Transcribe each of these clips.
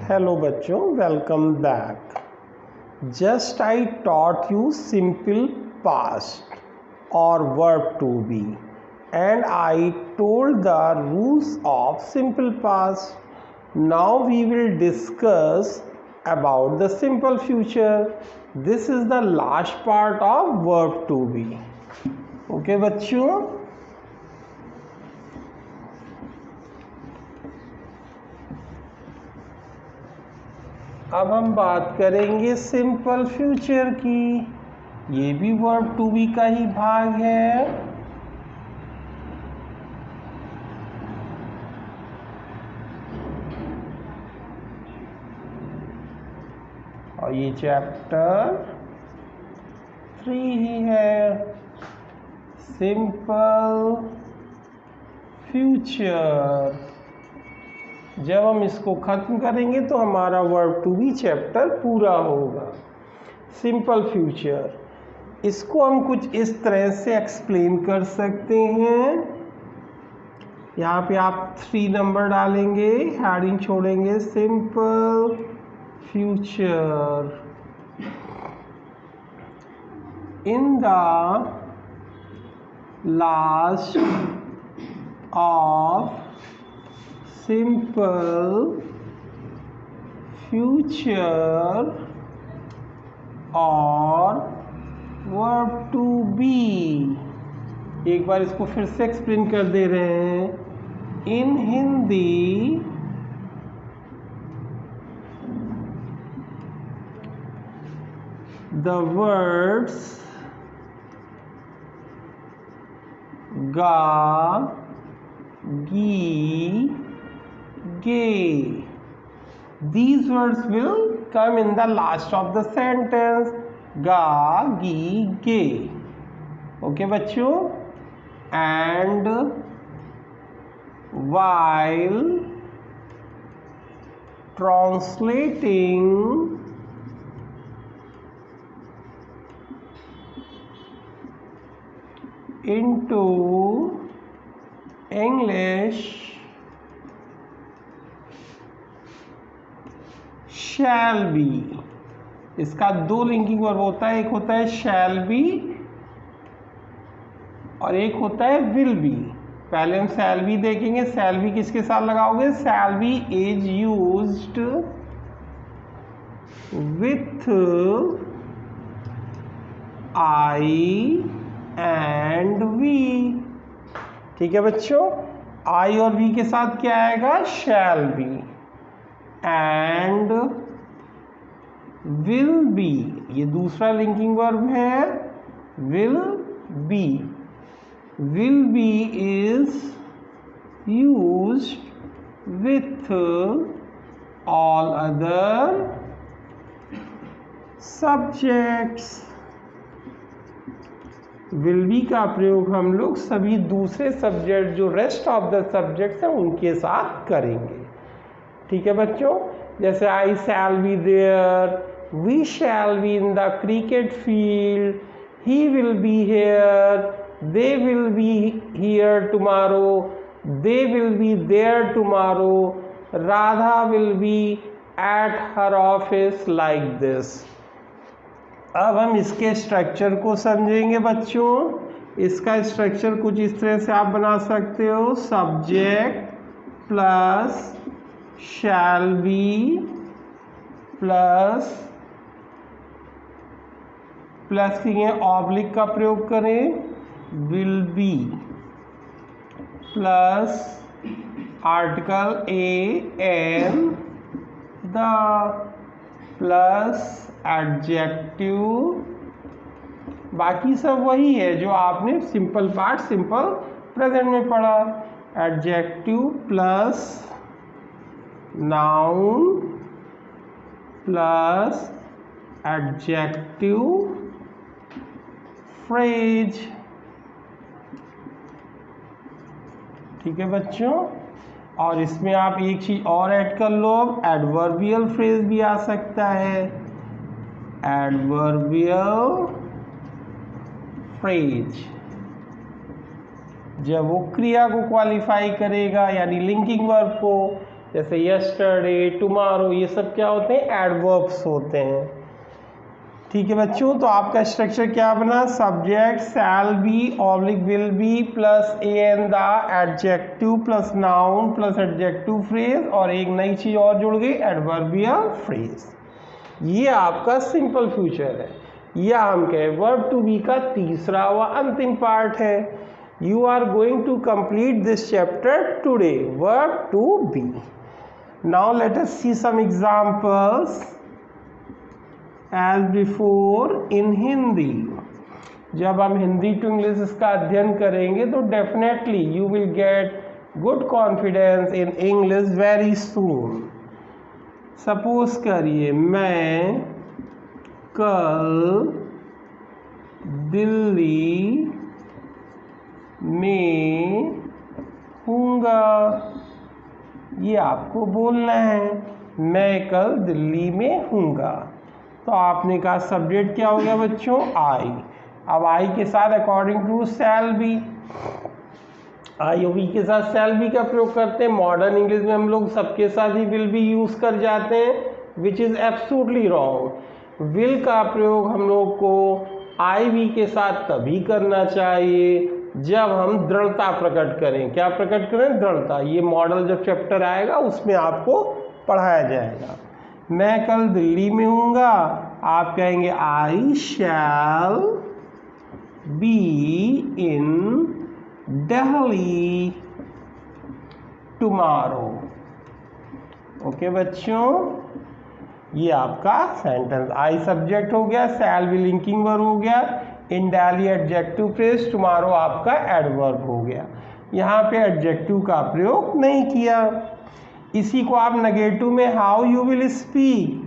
Hello बच्चों, welcome back. Just I taught you simple past or verb to be and I told the rules of simple past. Now we will discuss about the simple future. This is the last part of verb to be. Okay बच्चों, अब हम बात करेंगे simple future की। ये भी verb to B का ही भाग है। और ये चैप्टर 3 ही है, सिंपल फ्यूचर। जब हम इसको ख़त्म करेंगे तो हमारा वर्ब टू बी चैप्टर पूरा होगा। सिंपल फ्यूचर, इसको हम कुछ इस तरह से एक्सप्लेन कर सकते हैं। यहाँ पे आप 3 नंबर डालेंगे, हेडिंग छोड़ेंगे simple future. In the last of simple future और verb to be। एक बार इसको फिर से एक्सप्लेन कर दे रहे हैं। इन Hindi the words ga, gi, ge, these words will come in the last of the sentence. Ga, gi, ge. Okay बच्चों, and while translating into English, shall be, इसका 2 लिंकिंग वर्ब होता है। एक होता है shall be और एक होता है will be। पहले हम shall be देखेंगे। shall be किसके साथ लगाओगे? shall be is used with I and we। ठीक है बच्चों, I और we के साथ क्या आएगा? shall be। And will be, ये दूसरा लिंकिंग वर्ब है। will be, will be is used with all other subjects। will be का प्रयोग हम लोग सभी दूसरे सब्जेक्ट जो रेस्ट ऑफ द सब्जेक्ट्स हैं उनके साथ करेंगे। ठीक है बच्चों, जैसे I shall be there, we shall be in the cricket field, he will be here, they will be here tomorrow, they will be there tomorrow, Radha will be at her office, like this। अब हम इसके structure को समझेंगे बच्चों। इसका structure कुछ इस तरह से आप बना सकते हो। Subject plus shall be plus की ऑब्लिक का प्रयोग करें, will be plus article an the plus adjective. बाकी सब वही है जो आपने सिंपल पार्ट सिंपल प्रेजेंट में पढ़ा। Adjective plus noun plus adjective phrase. ठीक है बच्चों, और इसमें आप एक चीज और ऐड कर लो, एडवर्बियल फ्रेज भी आ सकता है। एडवर्बियल फ्रेज जब वो क्रिया को क्वालिफाई करेगा, यानी लिंकिंग वर्ब को, जैसे यस्टरडे, टुमारो, ये सब क्या होते हैं? एडवर्ब्स होते हैं। ठीक है बच्चों, तो आपका स्ट्रक्चर क्या बना? Subject shall be oblique will be plus A and the adjective plus noun plus adjective phrase और एक नई चीज और जुड़ गई, एडवर्बियल फ्रेज। ये आपका सिंपल फ्यूचर है, या हम कहें वर्ब टू बी का तीसरा व अंतिम पार्ट है। You are going to complete this chapter today, verb to be. Now let us see some examples as before in Hindi. जब हम हिंदी टू इंग्लिश इसका अध्ययन करेंगे तो definitely you will get good confidence in English very soon. Suppose करिए मैं कल दिल्ली में हूँगा, ये आपको बोलना है, मैं कल दिल्ली में हूँगा। तो आपने कहा सब्जेक्ट क्या हो गया बच्चों? आई। अब आई के साथ according to shall be, I ओ बी के साथ शैल बी का प्रयोग करते हैं। मॉडर्न इंग्लिश में हम लोग सबके साथ ही विल बी यूज कर जाते हैं, which is absolutely wrong. Will का प्रयोग हम लोग को आई बी के साथ तभी करना चाहिए जब हम दृढ़ता प्रकट करें। क्या प्रकट करें? दृढ़ता। ये मॉडल जब चैप्टर आएगा उसमें आपको पढ़ाया जाएगा। मैं कल दिल्ली में हूँगा, आप कहेंगे I shall be in Delhi tomorrow. Okay बच्चों, ये आपका सेंटेंस। आई सब्जेक्ट हो गया, शैल बी लिंकिंग वर्ब हो गया, इन दिल्ली एडजेक्टिव फ्रेज, टुमारो आपका एडवर्ब हो गया। यहाँ पे एडजेक्टिव का प्रयोग नहीं किया। इसी को आप नेगेटिव में how you will speak,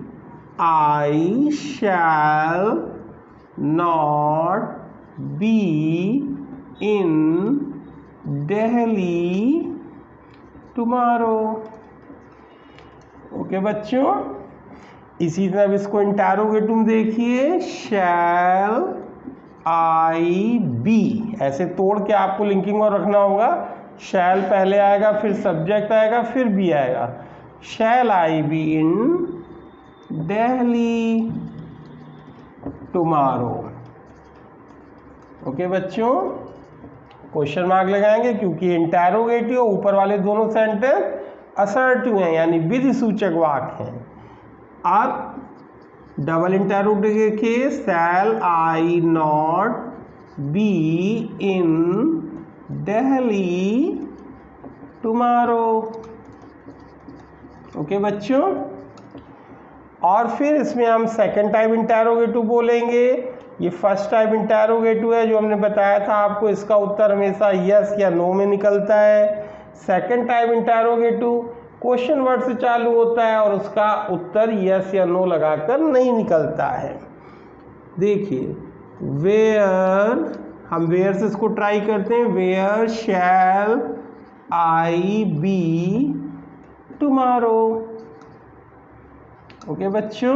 I shall not be in Delhi tomorrow. Okay बच्चों, इसी तरह इसको इंटरोगेटिव में देखिए, शैल आई बी, ऐसे तोड़ के आपको लिंकिंग और रखना होगा। शैल पहले आएगा, फिर सब्जेक्ट आएगा, फिर बी आएगा। Shall I be in Delhi tomorrow. Okay बच्चों, क्वेश्चन मार्क लगाएंगे क्योंकि इंटरोगेटिव ऊपर वाले दोनों सेंटेंस असर्टिव हैं, यानी विधि सूचक वाक्य हैं। अब डबल इंटरोगेटिव के, shall I not be in Delhi tomorrow. Okay बच्चों, और फिर इसमें हम सेकंड टाइप इंटरोगेटिव बोलेंगे। ये फर्स्ट टाइप इंटरोगेटिव है जो हमने बताया था आपको, इसका उत्तर हमेशा यस या नो में निकलता है। Second type interrogative question word से चालू होता है और उसका उत्तर यस या नो लगाकर नहीं निकलता है। देखिए वेयर, हम वेयर से इसको ट्राई करते हैं। Where shall I be tomorrow. Okay बच्चों,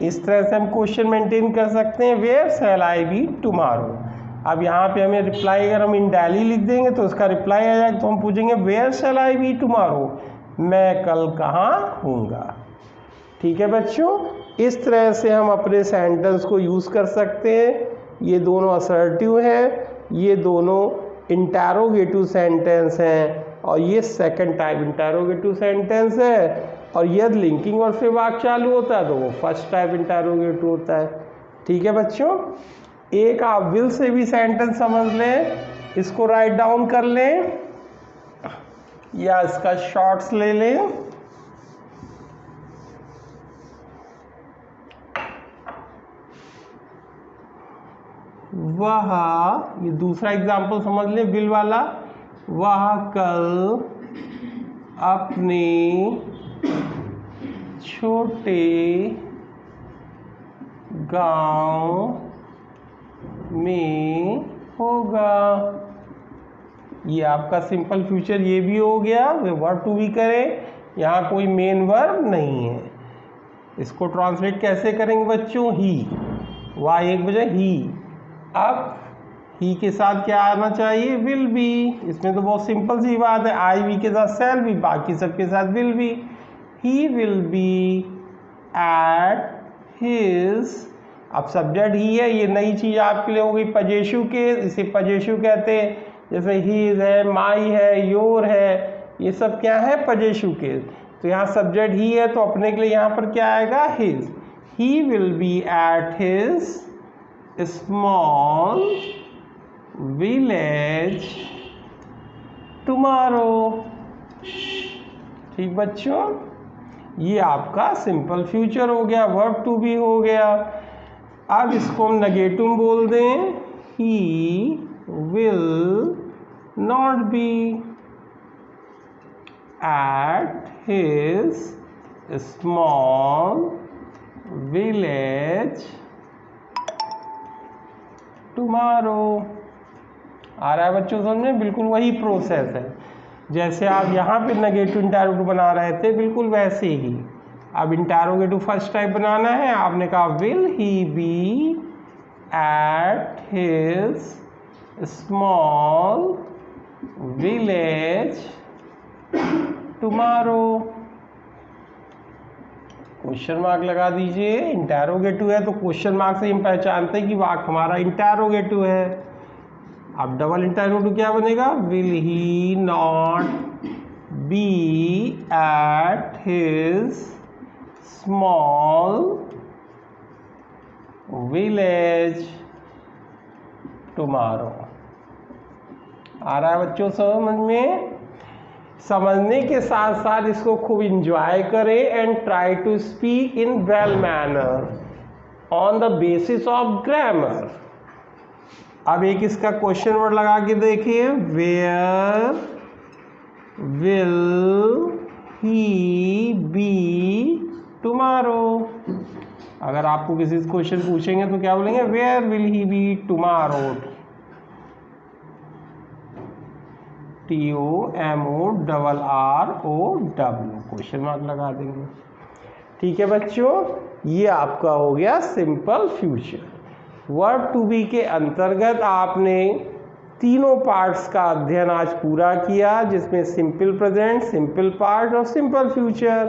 इस तरह से हम क्वेश्चन मेंटेन कर सकते हैं, where shall I be tomorrow. अब यहाँ पे हमें रिप्लाई, अगर हम इन दिल्ली लिख देंगे तो उसका रिप्लाई आ जाएगा, तो हम पूछेंगे where shall I be tomorrow, मैं कल कहाँ हूँगा। ठीक है बच्चों, इस तरह से हम अपने सेंटेंस को यूज़ कर सकते हैं। ये दोनों असर्टिव हैं, ये दोनों इंटरोगेटिव सेंटेंस हैं, और ये सेकंड टाइप इंटरोगेटिव सेंटेंस है। और यदि लिंकिंग वर्ड से वाक्य चालू होता है तो वो फर्स्ट टाइप इंटरोगेटिव होता है। ठीक है बच्चों, एक आप विल से भी सेंटेंस समझ लें, इसको राइट डाउन कर लें या इसका शॉर्ट्स ले लें। वह, ये दूसरा एग्जाम्पल समझ लें विल वाला, वह कल अपने छोटे गांव में होगा। ये आपका सिंपल फ्यूचर ये भी हो गया। वे वर्ब टू भी करें, यहाँ कोई मेन वर्ब नहीं है। इसको ट्रांसलेट कैसे करेंगे बच्चों? ही, वाह एक बजे ही। अब ही के साथ क्या आना चाहिए, विल बी। इसमें तो बहुत सिंपल सी बात है, आई वी के साथ शैल बी, बाकी सबके साथ will be. He will B at his, अब सब्जेक्ट ही है, ये नई चीज आपके लिए हो गई पजेशु के, इसे पजेशु कहते हैं। जैसे हीज है, माई है, योर है, ये सब क्या है, पजेशु के। तो यहाँ सब्जेक्ट ही है तो अपने के लिए यहाँ पर क्या आएगा, his. He will B at his small village tomorrow. ठीक बच्चों, ये आपका सिंपल फ्यूचर हो गया, वर्ब टू बी हो गया। अब इसको हम नेगेटिव में बोल दें, he will not be at his small village tomorrow. आ रहा है बच्चों समझ में, बिल्कुल वही प्रोसेस है जैसे आप यहाँ पे नेगेटिव इंटरोगेटिव बना रहे थे, बिल्कुल वैसे ही। अब इंटरोगेटिव फर्स्ट टाइप बनाना है, आपने कहा will he be at his small village tomorrow. Question mark लगा दीजिए, इंटरोगेटिव है तो क्वेश्चन मार्क से हम पहचानते हैं कि वाक्य हमारा इंटरोगेटिव है। अब डबल इंटरोगेटिव क्या बनेगा, will he not be at his small village tomorrow. आ रहा है बच्चों समझ में? समझने के साथ साथ इसको खूब इंजॉय करें and try to speak in well manner on the basis of grammar. अब एक इसका क्वेश्चन वर्ड लगा के देखिए, where will he be tomorrow. अगर आपको किसी से क्वेश्चन पूछेंगे तो क्या बोलेंगे, where will he be tomorrow. TOMORROW, question mark लगा देंगे। ठीक है बच्चों, ये आपका हो गया simple future. Verb to be के अंतर्गत आपने तीनों पार्ट्स का अध्ययन आज पूरा किया, जिसमें सिंपल प्रेजेंट, सिंपल पास्ट और सिंपल फ्यूचर।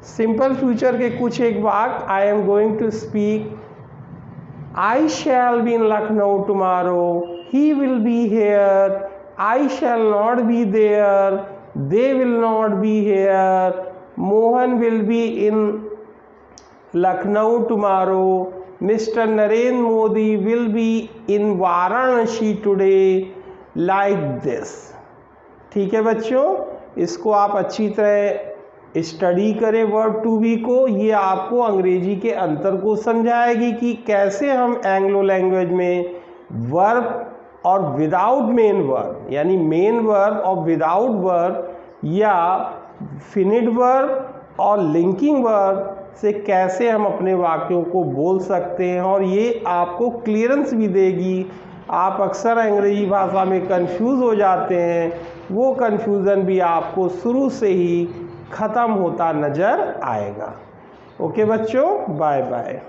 सिंपल फ्यूचर के कुछ एक वाक्य, I am going to speak, I shall be in Lucknow tomorrow, he will be here, I shall not be there, they will not be here, Mohan will be in Lucknow tomorrow, Mr. Narendra Modi will be in Varanasi today, like this। ठीक है बच्चों, इसको आप अच्छी तरह study करें verb to B को। ये आपको अंग्रेजी के अंतर को समझाएगी कि कैसे हम एंग्लो लैंग्वेज में वर्ब और विदाउट मेन वर्ब, यानी मेन वर्ब और विदाउट वर्ब, या फिनिड वर्ब और लिंकिंग वर्ब से कैसे हम अपने वाक्यों को बोल सकते हैं, और ये आपको क्लियरेंस भी देगी। आप अक्सर अंग्रेजी भाषा में कंफ्यूज हो जाते हैं, वो कंफ्यूजन भी आपको शुरू से ही ख़त्म होता नज़र आएगा। ओके बच्चों, बाय बाय।